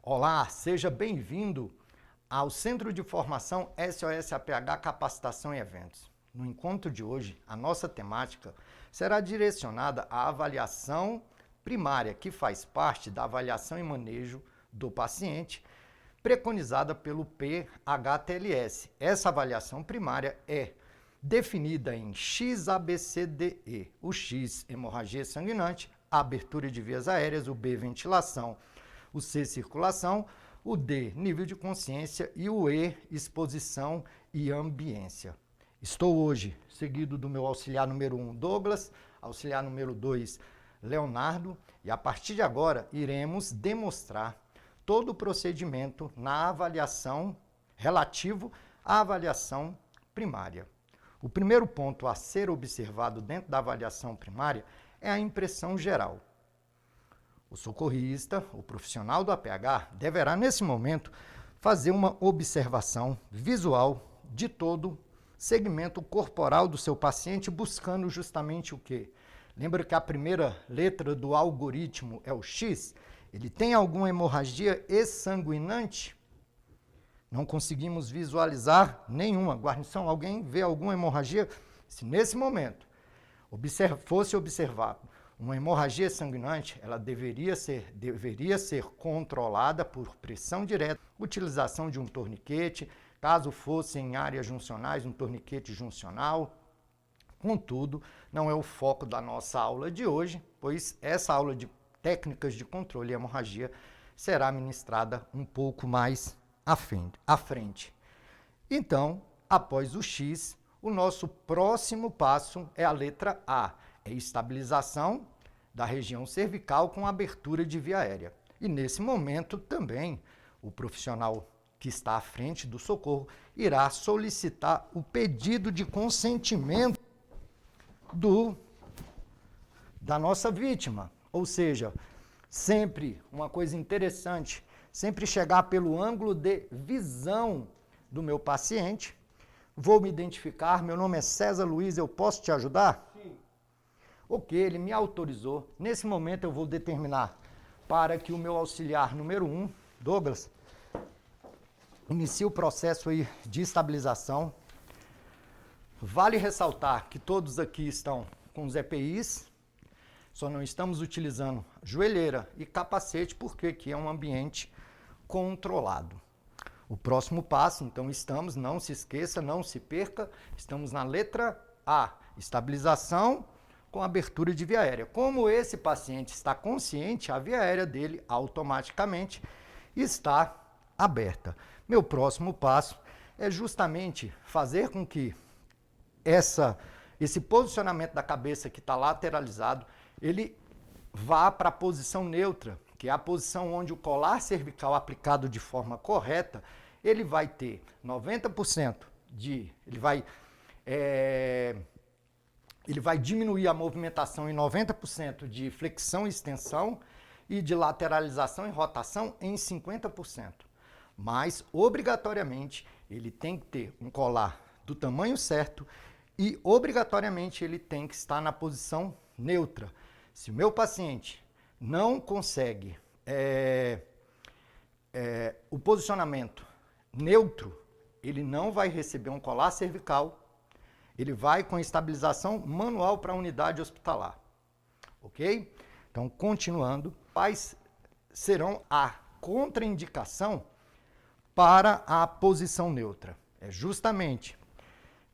Olá, seja bem-vindo ao Centro de Formação SOS APH Capacitação e Eventos. No encontro de hoje, a nossa temática será direcionada à avaliação primária, que faz parte da avaliação e manejo do paciente, preconizada pelo PHTLS. Essa avaliação primária é definida em XABCDE. O X, hemorragia sanguinante, a abertura de vias aéreas, o B, ventilação, o C, circulação, o D, nível de consciência e o E, exposição e ambiência. Estou hoje seguido do meu auxiliar número 1, Douglas, auxiliar número 2, Leonardo, e a partir de agora iremos demonstrar todo o procedimento na avaliação relativo à avaliação primária. O primeiro ponto a ser observado dentro da avaliação primária é a impressão geral. O socorrista, o profissional do APH, deverá, nesse momento, fazer uma observação visual de todo o segmento corporal do seu paciente, buscando justamente o quê? Lembra que a primeira letra do algoritmo é o X? Ele tem alguma hemorragia exsanguinante? Não conseguimos visualizar nenhuma. Guarnição, alguém vê alguma hemorragia? Se nesse momento fosse observado uma hemorragia sanguinante, ela deveria ser controlada por pressão direta, utilização de um torniquete, caso fosse em áreas juncionais, um torniquete juncional. Contudo, não é o foco da nossa aula de hoje, pois essa aula de técnicas de controle de hemorragia será ministrada um pouco mais à frente. Então, após o X, o nosso próximo passo é a letra A, é estabilização da região cervical com abertura de via aérea. E nesse momento também o profissional que está à frente do socorro irá solicitar o pedido de consentimento da nossa vítima. Ou seja, sempre uma coisa interessante, sempre chegar pelo ângulo de visão do meu paciente. Vou me identificar, meu nome é César Luiz, eu posso te ajudar? Sim. Ok, ele me autorizou. Nesse momento eu vou determinar para que o meu auxiliar número 1, Douglas, inicie o processo aí de estabilização. Vale ressaltar que todos aqui estão com os EPIs, só não estamos utilizando joelheira e capacete porque aqui é um ambiente controlado. O próximo passo, então, não se esqueça, não se perca, estamos na letra A, estabilização com abertura de via aérea. Como esse paciente está consciente, a via aérea dele automaticamente está aberta. Meu próximo passo é justamente fazer com que esse posicionamento da cabeça que está lateralizado, ele vá para a posição neutra, que é a posição onde o colar cervical aplicado de forma correta, ele vai ter 90% ele vai diminuir a movimentação em 90% de flexão e extensão e de lateralização e rotação em 50%. Mas, obrigatoriamente, ele tem que ter um colar do tamanho certo e, obrigatoriamente, ele tem que estar na posição neutra. Se o meu paciente não consegue o posicionamento neutro, ele não vai receber um colar cervical, ele vai com estabilização manual para a unidade hospitalar. Ok? Então, continuando, quais serão a contraindicação para a posição neutra? É justamente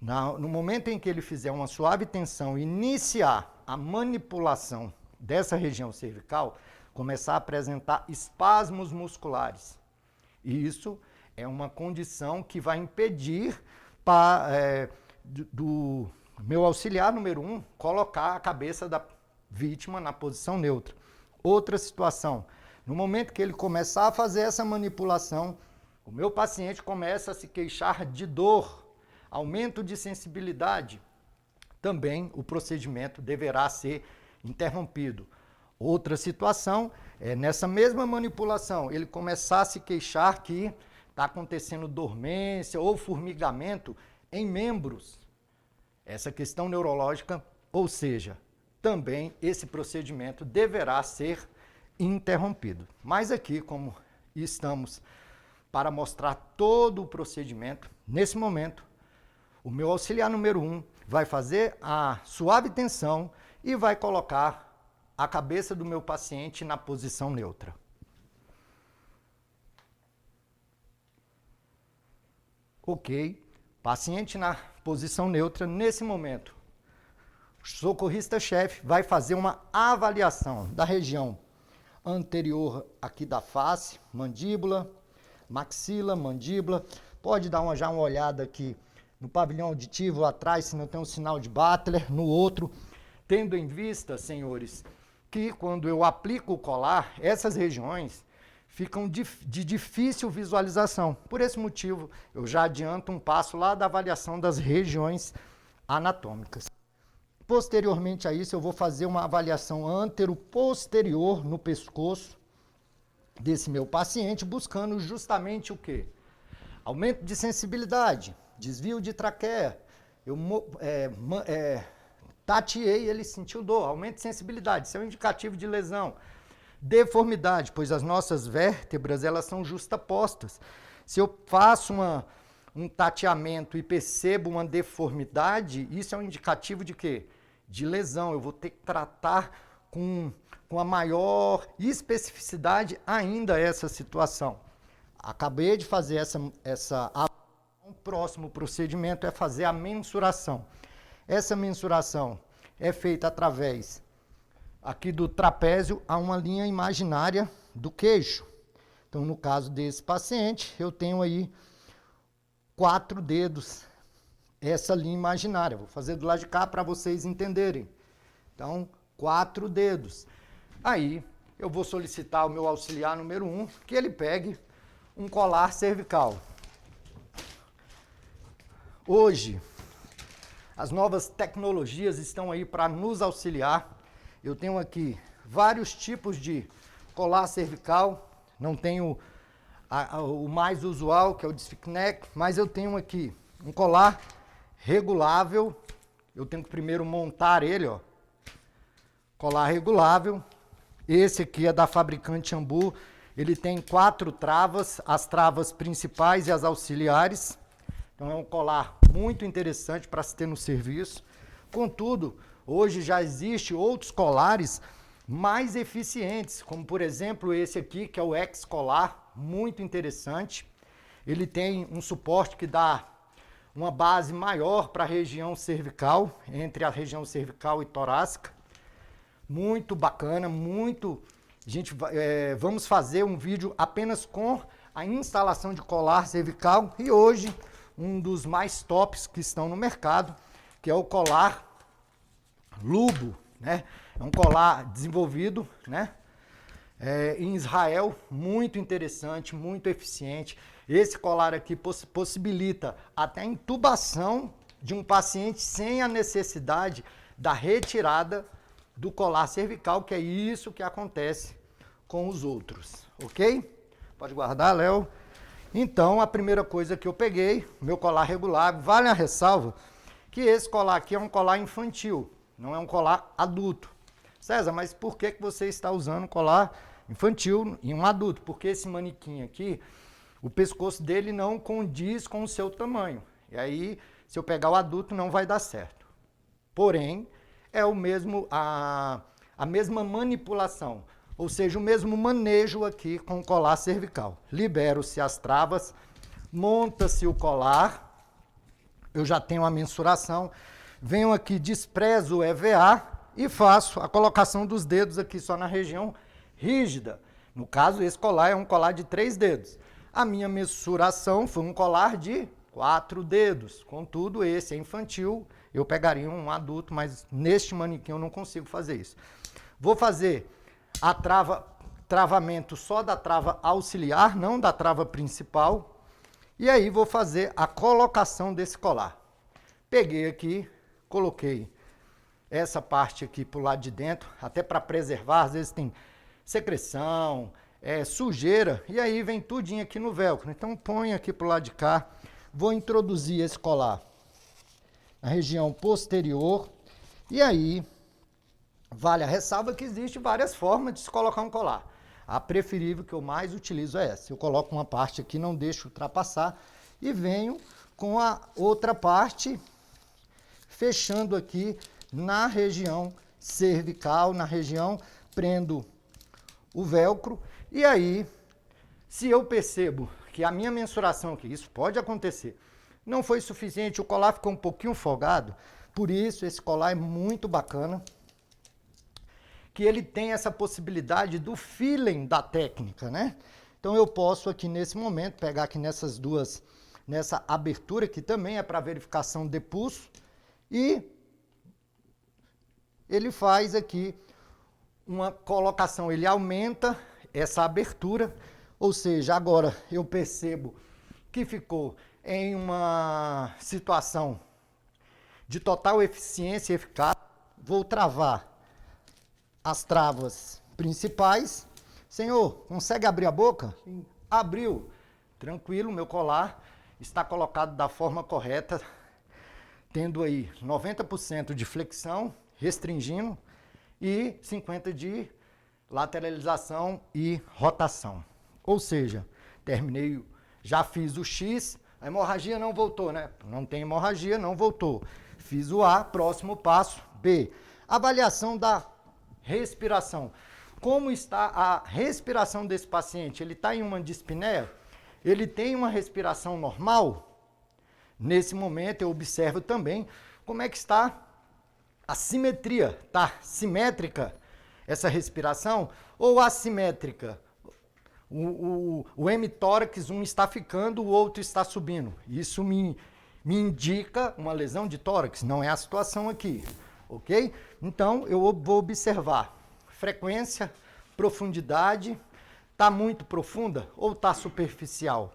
no momento em que ele fizer uma suave tensão, iniciar a manipulação dessa região cervical, começar a apresentar espasmos musculares. E isso é uma condição que vai impedir do meu auxiliar número 1 colocar a cabeça da vítima na posição neutra. Outra situação, no momento que ele começar a fazer essa manipulação, o meu paciente começa a se queixar de dor, aumento de sensibilidade, também o procedimento deverá ser interrompido. Outra situação é nessa mesma manipulação, ele começar a se queixar que está acontecendo dormência ou formigamento em membros. Essa questão neurológica, ou seja, também esse procedimento deverá ser interrompido. Mas aqui, como e estamos para mostrar todo o procedimento. Nesse momento, o meu auxiliar número 1 vai fazer a suave tensão e vai colocar a cabeça do meu paciente na posição neutra. Ok, paciente na posição neutra. Nesse momento, o socorrista-chefe vai fazer uma avaliação da região anterior aqui da face, mandíbula, maxila, mandíbula. Pode dar já uma olhada aqui no pavilhão auditivo atrás, se não tem um sinal de Butler, no outro, tendo em vista, senhores, que quando eu aplico o colar, essas regiões ficam de difícil visualização. Por esse motivo, eu já adianto um passo lá da avaliação das regiões anatômicas. Posteriormente a isso, eu vou fazer uma avaliação antero-posterior no pescoço desse meu paciente, buscando justamente o quê? Aumento de sensibilidade, desvio de traqueia. Eu tateei, ele sentiu dor, aumento de sensibilidade, isso é um indicativo de lesão. Deformidade, pois as nossas vértebras, elas são justapostas. Se eu faço um tateamento e percebo uma deformidade, isso é um indicativo de quê? De lesão. Eu vou ter que tratar com a maior especificidade ainda essa situação. Acabei de fazer o próximo procedimento é fazer a mensuração. Essa mensuração é feita através aqui do trapézio a uma linha imaginária do queixo. Então, no caso desse paciente, eu tenho aí 4 dedos, essa linha imaginária. Vou fazer do lado de cá para vocês entenderem. Então, 4 dedos. Aí, eu vou solicitar ao meu auxiliar número 1 que ele pegue um colar cervical. Hoje, as novas tecnologias estão aí para nos auxiliar. Eu tenho aqui vários tipos de colar cervical. Não tenho o mais usual, que é o Disfix Neck, mas eu tenho aqui um colar regulável. Eu tenho que primeiro montar ele, ó. Colar regulável. Esse aqui é da fabricante Ambu. Ele tem 4 travas, as travas principais e as auxiliares. Então é um colar muito interessante para se ter no serviço. Contudo, hoje já existem outros colares mais eficientes, como por exemplo esse aqui, que é o X-Colar, muito interessante. Ele tem um suporte que dá uma base maior para a região cervical, entre a região cervical e torácica. Muito bacana, muito... vamos fazer um vídeo apenas com a instalação de colar cervical e hoje um dos mais tops que estão no mercado, que é o colar Lubo, né? É um colar desenvolvido, né? Em Israel, muito interessante, muito eficiente. Esse colar aqui possibilita até a intubação de um paciente sem a necessidade da retirada do colar cervical, que é isso que acontece com os outros, ok? Pode guardar, Léo. Então, a primeira coisa que eu peguei, meu colar regular, vale a ressalva que esse colar aqui é um colar infantil, não é um colar adulto. César, mas por que você está usando colar infantil em um adulto? Porque esse manequim aqui, o pescoço dele não condiz com o seu tamanho. E aí, se eu pegar o adulto, não vai dar certo. Porém, é o mesmo, a mesma manipulação, ou seja, o mesmo manejo aqui com o colar cervical. Libero-se as travas, monta-se o colar, eu já tenho a mensuração, venho aqui, desprezo o EVA e faço a colocação dos dedos aqui só na região rígida. No caso, esse colar é um colar de 3 dedos. A minha mensuração foi um colar de 4 dedos. Contudo, esse é infantil, eu pegaria um adulto, mas neste manequim eu não consigo fazer isso. Vou fazer a travamento só da trava auxiliar, não da trava principal. E aí vou fazer a colocação desse colar. Peguei aqui, coloquei essa parte aqui pro lado de dentro, até para preservar, às vezes tem secreção, sujeira, e aí vem tudinho aqui no velcro. Então põe aqui pro lado de cá, vou introduzir esse colar na região posterior, e aí vale a ressalva que existe várias formas de se colocar um colar. A preferível que eu mais utilizo é essa. Eu coloco uma parte aqui, não deixo ultrapassar e venho com a outra parte fechando aqui na região cervical, na região, prendo o velcro e aí, se eu percebo que a minha mensuração aqui, isso pode acontecer, não foi suficiente, o colar ficou um pouquinho folgado, por isso esse colar é muito bacana, que ele tem essa possibilidade do feeling da técnica, né? Então eu posso aqui nesse momento pegar aqui nessas duas, nessa abertura que também é para verificação de pulso e ele faz aqui uma colocação, ele aumenta essa abertura, ou seja, agora eu percebo que ficou em uma situação de total eficiência e eficácia. Vou travar as travas principais. Senhor, consegue abrir a boca? Sim. Abriu. Tranquilo, meu colar está colocado da forma correta, tendo aí 90% de flexão, restringindo, e 50% de lateralização e rotação. Ou seja, terminei, já fiz o X, a hemorragia não voltou, né? Não tem hemorragia, não voltou. Fiz o A, próximo passo, B. Avaliação da respiração. Como está a respiração desse paciente? Ele está em uma dispneia? Ele tem uma respiração normal? Nesse momento eu observo também como é que está a simetria. Está simétrica essa respiração ou assimétrica? O hemitórax, um está ficando, o outro está subindo. Isso me indica uma lesão de tórax, não é a situação aqui, ok? Então, eu vou observar frequência, profundidade, está muito profunda ou está superficial?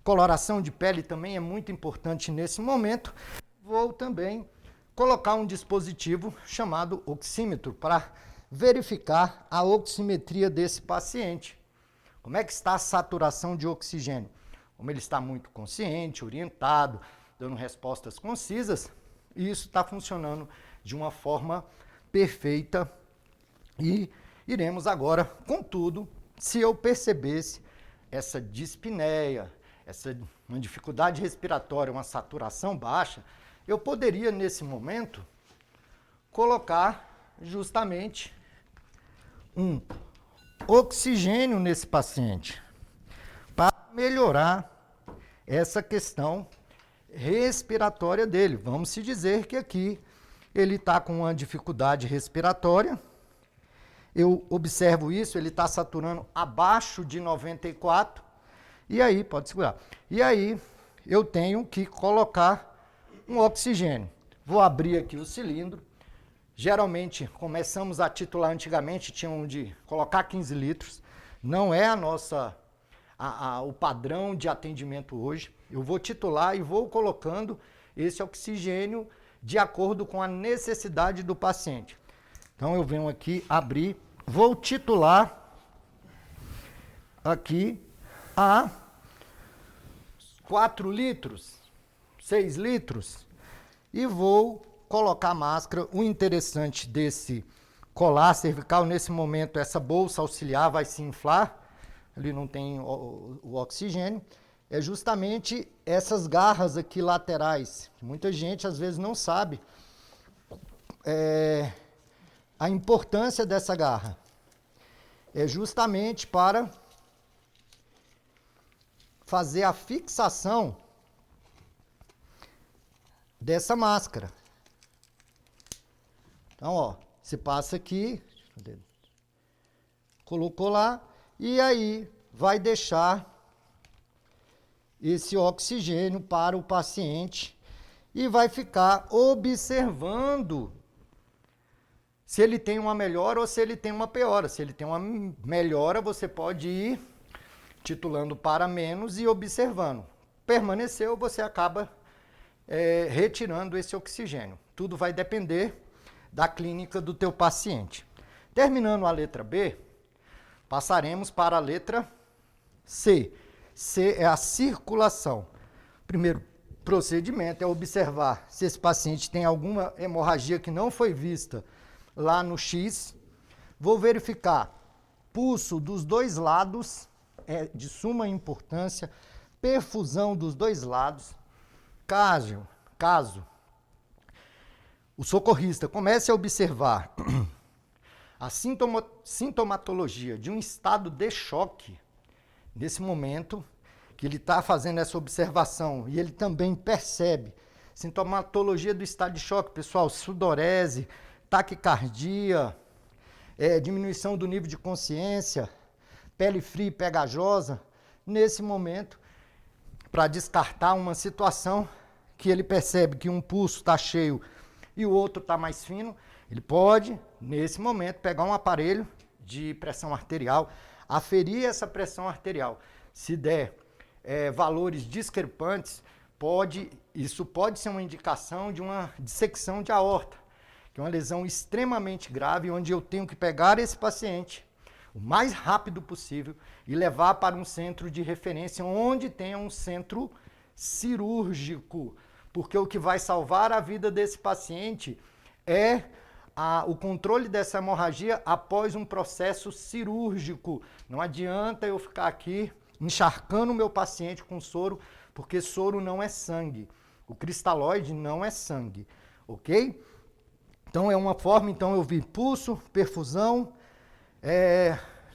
Coloração de pele também é muito importante nesse momento. Vou também colocar um dispositivo chamado oxímetro para verificar a oximetria desse paciente. Como é que está a saturação de oxigênio? Como ele está muito consciente, orientado, dando respostas concisas, e isso está funcionando de uma forma perfeita. E iremos agora, contudo, se eu percebesse essa dispneia, uma dificuldade respiratória, uma saturação baixa, eu poderia, nesse momento, colocar justamente um oxigênio nesse paciente para melhorar essa questão respiratória dele. Vamos se dizer que aqui ele está com uma dificuldade respiratória. Eu observo isso, ele está saturando abaixo de 94. E aí, pode segurar. E aí, eu tenho que colocar um oxigênio. Vou abrir aqui o cilindro. Geralmente, começamos a titular antigamente, tinham de colocar 15 litros. Não é o padrão de atendimento hoje. Eu vou titular e vou colocando esse oxigênio de acordo com a necessidade do paciente. Então, eu venho aqui abrir, vou titular aqui a 4 litros, 6 litros e vou colocar a máscara. O interessante desse colar cervical, nesse momento, essa bolsa auxiliar vai se inflar, ali não tem o oxigênio, é justamente essas garras aqui laterais. Muita gente às vezes não sabe a importância dessa garra. É justamente para fazer a fixação dessa máscara. Então, ó, você passa aqui, colocou lá, e aí vai deixar esse oxigênio para o paciente e vai ficar observando se ele tem uma melhora ou se ele tem uma piora. Se ele tem uma melhora, você pode ir titulando para menos e observando. Permaneceu, você acaba retirando esse oxigênio. Tudo vai depender da clínica do teu paciente. Terminando a letra B, passaremos para a letra C. C é a circulação. Primeiro procedimento é observar se esse paciente tem alguma hemorragia que não foi vista lá no X. Vou verificar pulso dos dois lados é de suma importância, perfusão dos dois lados. Caso o socorrista comece a observar a sintomatologia de um estado de choque, nesse momento que ele está fazendo essa observação, e ele também percebe sintomatologia do estado de choque, pessoal, sudorese, taquicardia, diminuição do nível de consciência, pele fria e pegajosa, nesse momento, para descartar uma situação que ele percebe que um pulso está cheio e o outro está mais fino, ele pode, nesse momento, pegar um aparelho de pressão arterial, aferir essa pressão arterial. Se der valores discrepantes, isso pode ser uma indicação de uma dissecção de aorta, que é uma lesão extremamente grave, onde eu tenho que pegar esse paciente o mais rápido possível e levar para um centro de referência, onde tenha um centro cirúrgico, porque o que vai salvar a vida desse paciente é o controle dessa hemorragia após um processo cirúrgico. Não adianta eu ficar aqui encharcando o meu paciente com soro, porque soro não é sangue. O cristalóide não é sangue, ok? Então é uma forma, então eu vi pulso, perfusão,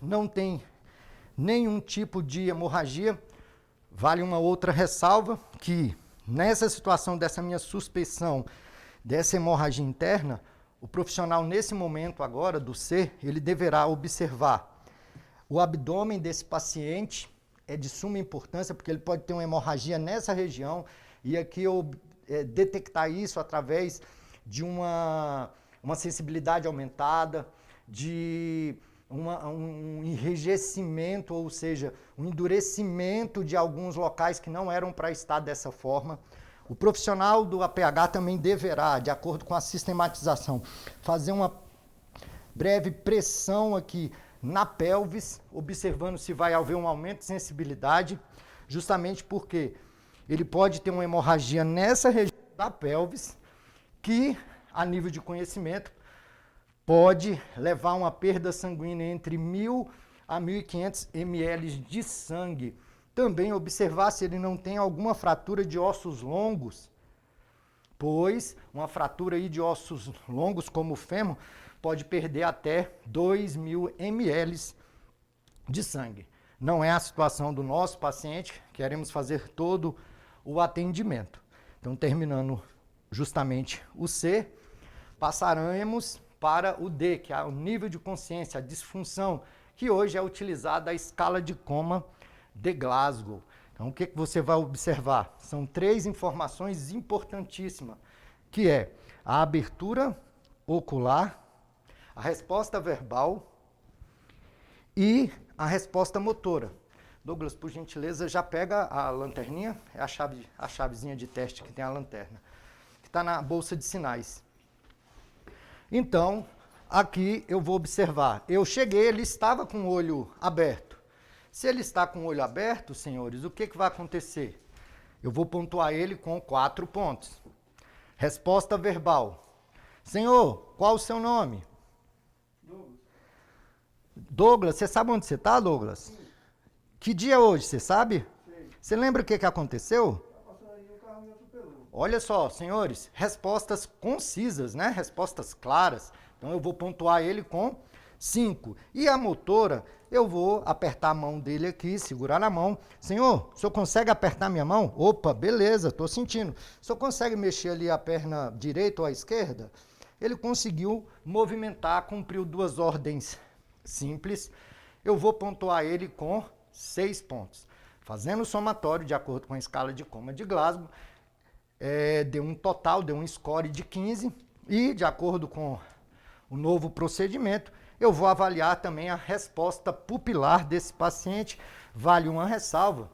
não tem nenhum tipo de hemorragia. Vale uma outra ressalva, que nessa situação dessa minha suspeição dessa hemorragia interna, o profissional nesse momento agora do C, ele deverá observar o abdômen desse paciente, é de suma importância, porque ele pode ter uma hemorragia nessa região, e aqui eu detectar isso através de uma sensibilidade aumentada, de um enrijecimento, ou seja, um endurecimento de alguns locais que não eram para estar dessa forma. O profissional do APH também deverá, de acordo com a sistematização, fazer uma breve pressão aqui na pelvis, observando se vai haver um aumento de sensibilidade, justamente porque ele pode ter uma hemorragia nessa região da pelvis, que, a nível de conhecimento, pode levar a uma perda sanguínea entre 1.000 a 1.500 ml de sangue. Também observar se ele não tem alguma fratura de ossos longos, pois uma fratura aí de ossos longos, como o fêmur, pode perder até 2.000 ml de sangue. Não é a situação do nosso paciente, queremos fazer todo o atendimento. Então, terminando justamente o C, passaremos para o D, que é o nível de consciência, a disfunção, que hoje é utilizada a escala de Coma de Glasgow. Então, o que você vai observar? São 3 informações importantíssimas, que é a abertura ocular, a resposta verbal e a resposta motora. Douglas, por gentileza, já pega a lanterninha, é a chavezinha de teste que tem a lanterna, que está na bolsa de sinais. Então, aqui eu vou observar. Eu cheguei, ele estava com o olho aberto. Se ele está com o olho aberto, senhores, o que vai acontecer? Eu vou pontuar ele com 4 pontos. Resposta verbal. Senhor, qual o seu nome? Douglas, você sabe onde você está, Douglas? Sim. Que dia é hoje, você sabe? Sim. Você lembra o que aconteceu? Olha só, senhores, respostas concisas, né? Respostas claras. Então eu vou pontuar ele com 5. E a motora, eu vou apertar a mão dele aqui, segurar na mão. Senhor, o senhor consegue apertar minha mão? Opa, beleza, estou sentindo. O senhor consegue mexer ali a perna direita ou à esquerda? Ele conseguiu movimentar, cumpriu 2 ordens simples. Eu vou pontuar ele com 6 pontos. Fazendo o somatório, de acordo com a escala de Coma de Glasgow, deu um total, deu um score de 15. E, de acordo com o novo procedimento, eu vou avaliar também a resposta pupilar desse paciente. Vale uma ressalva,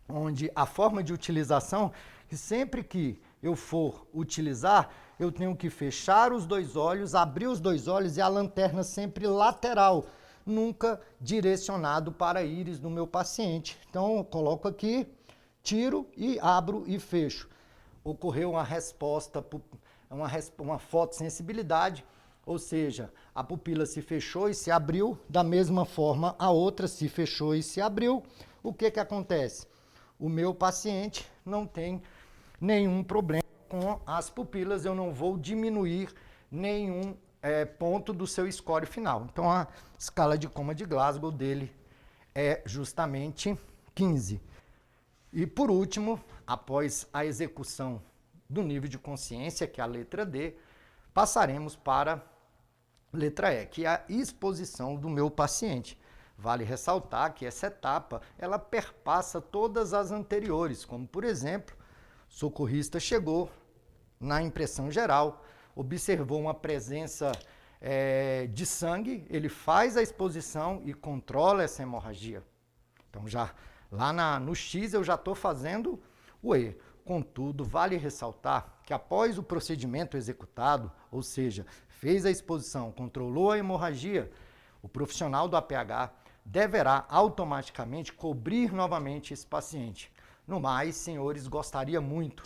onde a forma de utilização, que sempre que eu for utilizar, eu tenho que fechar os 2 olhos, abrir os 2 olhos e a lanterna sempre lateral, nunca direcionado para a íris do meu paciente. Então, eu coloco aqui, tiro e abro e fecho. Ocorreu uma resposta, uma fotossensibilidade, Ou seja, a pupila se fechou e se abriu, da mesma forma a outra se fechou e se abriu. O que acontece? O meu paciente não tem nenhum problema com as pupilas, eu não vou diminuir nenhum ponto do seu score final. Então a escala de coma de Glasgow dele é justamente 15. E por último, após a execução do nível de consciência, que é a letra D, passaremos para a letra E, que é a exposição do meu paciente. Vale ressaltar que essa etapa, ela perpassa todas as anteriores, como por exemplo, o socorrista chegou na impressão geral, observou uma presença de sangue, ele faz a exposição e controla essa hemorragia. Então já lá no X eu já estou fazendo o E. Contudo, vale ressaltar que após o procedimento executado, ou seja, fez a exposição, controlou a hemorragia, o profissional do APH deverá automaticamente cobrir novamente esse paciente. No mais, senhores, gostaria muito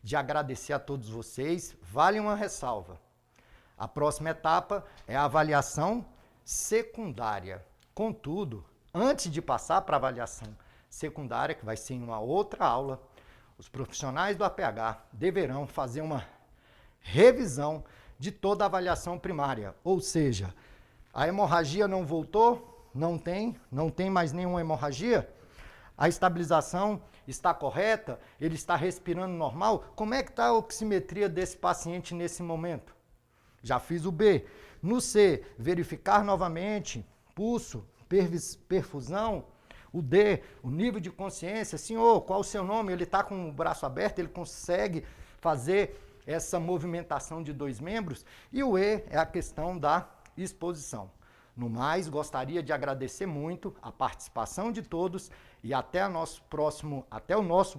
de agradecer a todos vocês. Vale uma ressalva. A próxima etapa é a avaliação secundária. Contudo, antes de passar para a avaliação secundária, que vai ser em uma outra aula, os profissionais do APH deverão fazer uma revisão de toda a avaliação primária. Ou seja, a hemorragia não voltou, não tem mais nenhuma hemorragia, a estabilização está correta, ele está respirando normal. Como é que está a oximetria desse paciente nesse momento? Já fiz o B. No C, verificar novamente pulso, perfusão. O D, o nível de consciência. Senhor, qual o seu nome? Ele está com o braço aberto, ele consegue fazer essa movimentação de 2 membros. E o E é a questão da exposição. No mais, gostaria de agradecer muito a participação de todos e até o nosso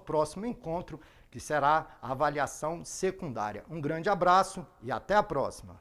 próximo encontro, que será a avaliação secundária. Um grande abraço e até a próxima!